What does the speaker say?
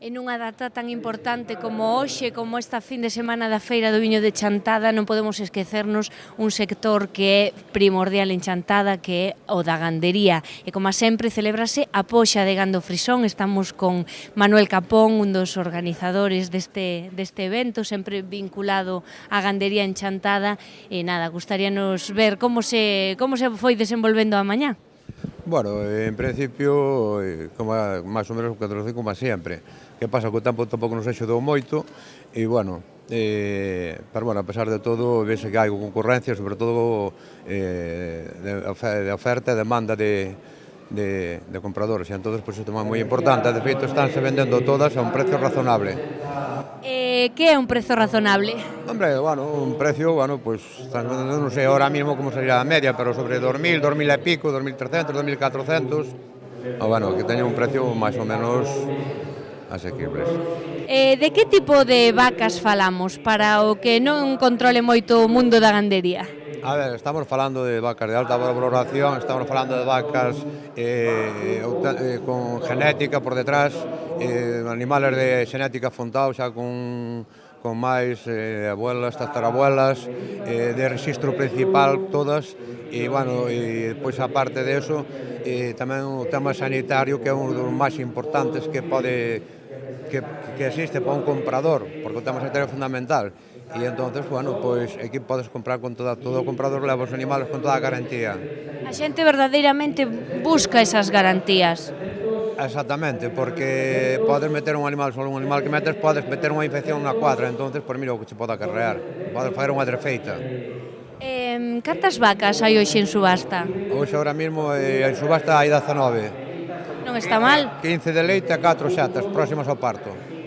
E nunha data tan importante como hoxe, como esta fin de semana da Feira do Viño de Chantada, non podemos esquecernos un sector que é primordial en Chantada, que é o da gandería. E como sempre, celébrase a Poxa de Gando Frisón. Estamos con Manuel Capón, un dos organizadores deste evento, sempre vinculado á gandería en Chantada. E nada, gustaríanos ver como se foi desenvolvendo a mañá. Bueno, en principio, como máis ou menos o 405 como sempre. Que pasa que o tempo tampouco nos axudou moito e, bueno, pero, bueno, a pesar de todo, vese que hai concurrencia, sobre todo de oferta e demanda de compradores. E entón, pois, isto é moi importante. De feito, estánse vendendo todas a un precio razonable. Que é un prezo razonable? Hombre, bueno, un precio, bueno, pues, non sei ahora mismo como sería a media, pero sobre 2.000, 2.000 e pico, 2.300, 2.400, bueno, que teña un precio máis ou menos asequibles. De que tipo de vacas falamos para o que non controle moito o mundo da gandería? A ver, estamos falando de vacas de alta valoración, estamos falando de vacas con genética por detrás, animales de xenética fontao xa con máis abuelas, tatarabuelas, de rexistro principal todas, e, bueno, e pois aparte de eso, tamén o tema sanitario, que é un dos máis importantes que existe para un comprador, porque o tema sanitario é fundamental. E entonces, bueno, pois aquí podes comprar con todo o comprador leva os animales con toda a garantía. A xente verdadeiramente busca esas garantías. Exactamente, porque podes meter un animal, só un animal que metes, podes meter unha infección na cuadra, entonces, pois mira o que se pode acarrear, podes fazer unha drefeita. Cantas vacas hai hoxe en subasta? Hoxe, ahora mismo, en subasta hai 19. Non está mal? 15 de leite e 4 xatas, próximas ao parto.